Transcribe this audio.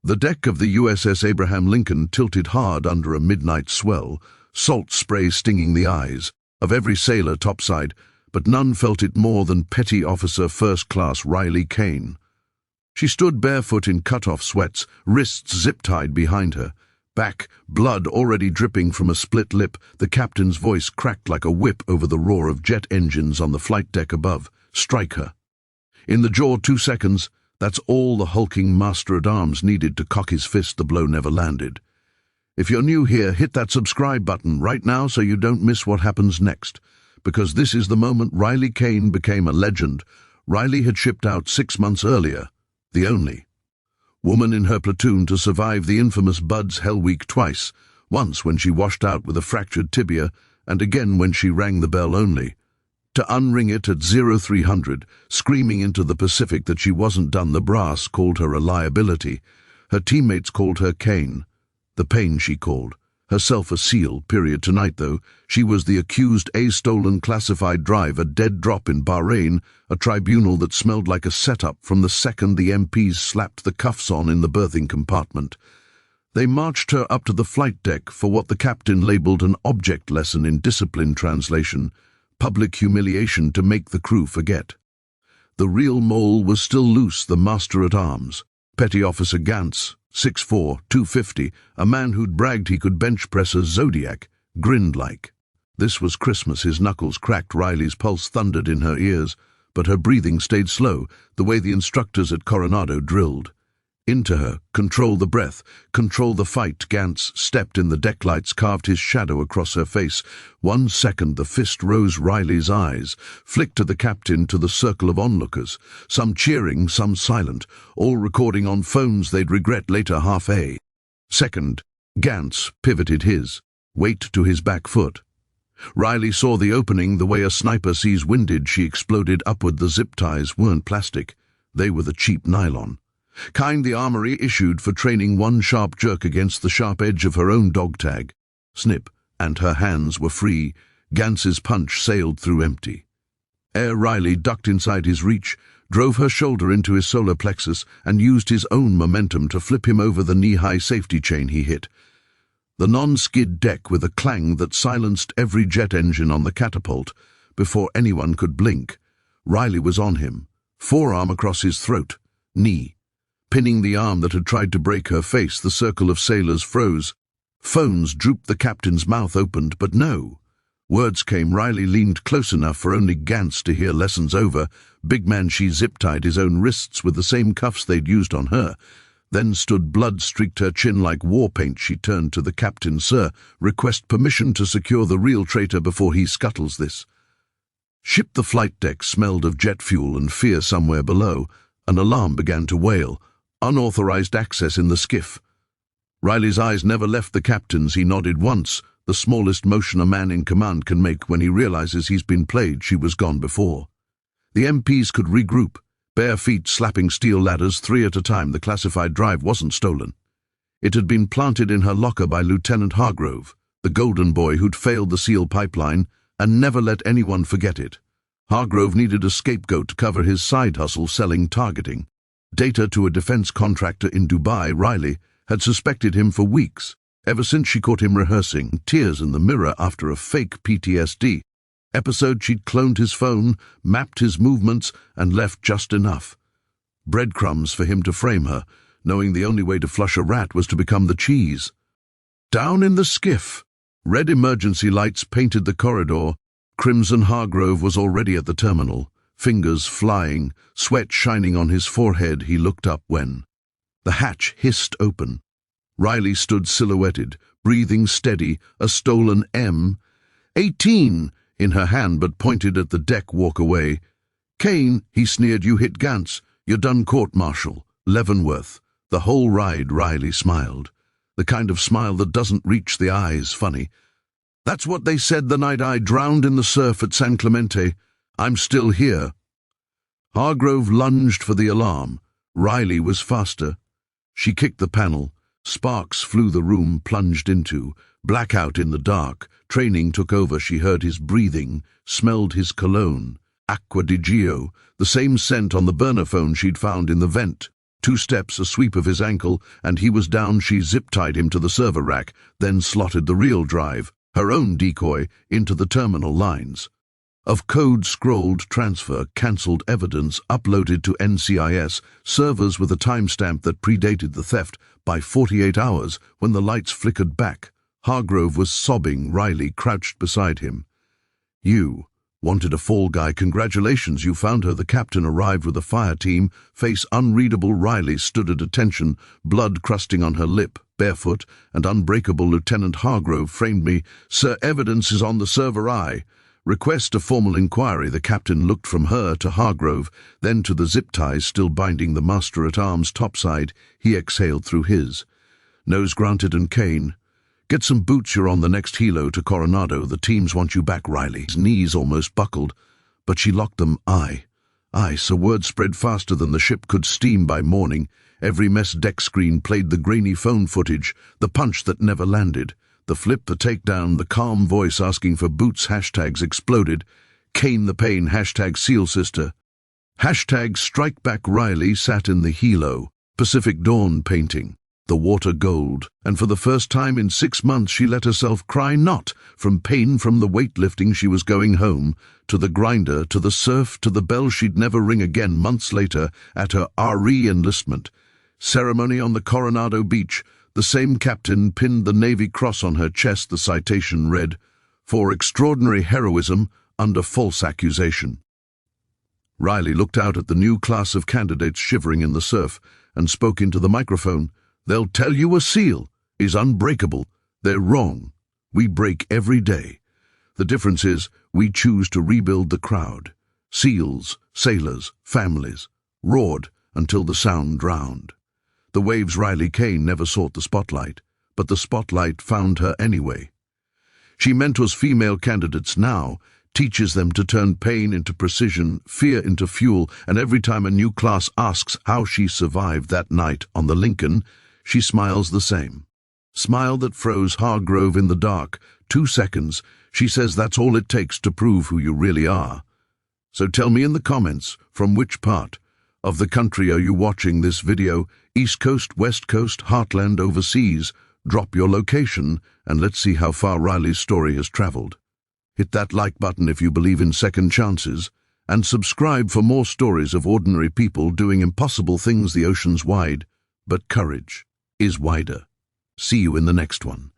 The deck of the USS Abraham Lincoln tilted hard under a midnight swell, salt spray stinging the eyes of every sailor topside, but none felt it more than Petty Officer First Class Riley Kane. She stood barefoot in cut-off sweats, wrists zip-tied behind her. Back, blood already dripping from a split lip, the captain's voice cracked like a whip over the roar of jet engines on the flight deck above. Strike her. In the jaw 2 seconds, that's all the hulking master-at-arms needed to cock his fist. The blow never landed. If you're new here, hit that subscribe button right now so you don't miss what happens next, because this is the moment Riley Kane became a legend. Riley had shipped out 6 months earlier, the only woman in her platoon to survive the infamous Bud's Hell Week twice, once when she washed out with a fractured tibia, and again when she rang the bell only to unring it at 0300, screaming into the Pacific that she wasn't done. The brass called her a liability. Her teammates called her Kane. The pain, she called herself a SEAL. Tonight, though, she was the accused, a stolen classified drive, a dead drop in Bahrain, a tribunal that smelled like a setup from the second the MPs slapped the cuffs on in the berthing compartment. They marched her up to the flight deck for what the captain labeled an object lesson in discipline translation, public humiliation to make the crew forget. The real mole was still loose, the master-at-arms, Petty Officer Gantz, 6'4", 250, a man who'd bragged he could bench press a Zodiac, grinned like. This was Christmas. His knuckles cracked. Riley's pulse thundered in her ears, but her breathing stayed slow, the way the instructors at Coronado drilled. Into her, control the breath, control the fight. Gantz stepped in the deck lights, carved his shadow across her face. 1 second, the fist rose. Riley's eyes flicked to the captain, to the circle of onlookers, some cheering, some silent, all recording on phones they'd regret later. Half a second, Gantz pivoted his weight to his back foot. Riley saw the opening the way a sniper sees windage. She exploded upward. The zip ties weren't plastic. They were the cheap nylon kind the armory issued for training. One sharp jerk against the sharp edge of her own dog tag. Snip, and her hands were free. Gantz's punch sailed through empty air. Riley ducked inside his reach, drove her shoulder into his solar plexus, and used his own momentum to flip him over the knee-high safety chain. He hit the non-skid deck with a clang that silenced every jet engine on the catapult. Before anyone could blink, Riley was on him, forearm across his throat, knee pinning the arm that had tried to break her face. The circle of sailors froze. Phones drooped. The captain's mouth opened, but no words came. Riley leaned close enough for only Gantz to hear. Lessons over. Big man. She zip-tied his own wrists with the same cuffs they'd used on her, then stood. Blood streaked her chin like war paint. She turned to the captain. Sir, request permission to secure the real traitor before he scuttles this ship. The flight deck smelled of jet fuel and fear. Somewhere below, an alarm began to wail. Unauthorized access in the skiff. Riley's eyes never left the captain's. He nodded once, the smallest motion a man in command can make when he realizes he's been played. She was gone before the MPs could regroup, bare feet slapping steel ladders 3 at a time. The classified drive wasn't stolen. It had been planted in her locker by Lieutenant Hargrove, the golden boy who'd failed the SEAL pipeline and never let anyone forget it. Hargrove needed a scapegoat to cover his side hustle selling targeting data to a defense contractor in Dubai. Riley had suspected him for weeks, ever since she caught him rehearsing tears in the mirror after a fake PTSD episode. She'd cloned his phone, mapped his movements, and left just enough breadcrumbs for him to frame her, knowing the only way to flush a rat was to become the cheese. Down in the skiff, red emergency lights painted the corridor. Crimson Hargrove was already at the terminal, fingers flying, sweat shining on his forehead. He looked up when the hatch hissed open. Riley stood silhouetted, breathing steady, a stolen M18 in her hand, but pointed at the deck. Walk away. Kane, he sneered, you hit Gantz. You're done court-martial. Leavenworth. The whole ride. Riley smiled, the kind of smile that doesn't reach the eyes. Funny. That's what they said the night I drowned in the surf at San Clemente. I'm still here. Hargrove lunged for the alarm. Riley was faster. She kicked the panel. Sparks flew. The room plunged into blackout in the dark. Training took over. She heard his breathing, smelled his cologne, Acqua di Gio, the same scent on the burner phone she'd found in the vent. 2 steps, a sweep of his ankle, and he was down. She zip-tied him to the server rack, then slotted the real drive, her own decoy, into the terminal lines. Of code scrolled transfer, cancelled evidence uploaded to NCIS servers with a timestamp that predated the theft by 48 hours when the lights flickered back. Hargrove was sobbing. Riley crouched beside him. "You wanted a fall guy. Congratulations, you found her." The captain arrived with a fire team, face unreadable. Riley stood at attention, blood crusting on her lip, barefoot and unbreakable. "Lieutenant Hargrove framed me. Sir, evidence is on the server. I request a formal inquiry." The captain looked from her to Hargrove, then to the zip ties still binding the master-at-arms topside. He exhaled through his nose. "Granted." And Kane, "Get some boots. You're on the next helo to Coronado. The teams want you back." Riley's knees almost buckled, but she locked them. Aye. So word spread faster than the ship could steam. By morning, every mess deck screen played the grainy phone footage, the punch that never landed, the flip, the takedown, the calm voice asking for boots. Hashtags exploded. Kane the pain. Hashtag seal sister. Hashtag strike back. Riley sat in the helo, Pacific Dawn painting, the water gold, and for the first time in 6 months she let herself cry, not from pain, from the weightlifting. She was going home, to the grinder, to the surf, to the bell she'd never ring again. Months later, at her RE enlistment ceremony on the Coronado beach, the same captain pinned the Navy Cross on her chest. The citation read, "For extraordinary heroism under false accusation." Riley looked out at the new class of candidates shivering in the surf and spoke into the microphone. "They'll tell you a SEAL is unbreakable. They're wrong. We break every day. The difference is we choose to rebuild the crowd. SEALs, sailors, families, roared until the sound drowned." The waves. Riley Kane never sought the spotlight, but the spotlight found her anyway. She mentors female candidates now, teaches them to turn pain into precision, fear into fuel, and every time a new class asks how she survived that night on the Lincoln, she smiles the same smile that froze Hargrove in the dark. 2 seconds. She says that's all it takes to prove who you really are. So tell me in the comments, from which part of the country are you watching this video? East Coast, West Coast, Heartland, overseas? Drop your location and let's see how far Riley's story has traveled. Hit that like button if you believe in second chances, and subscribe for more stories of ordinary people doing impossible things. The ocean's wide, but courage is wider. See you in the next one.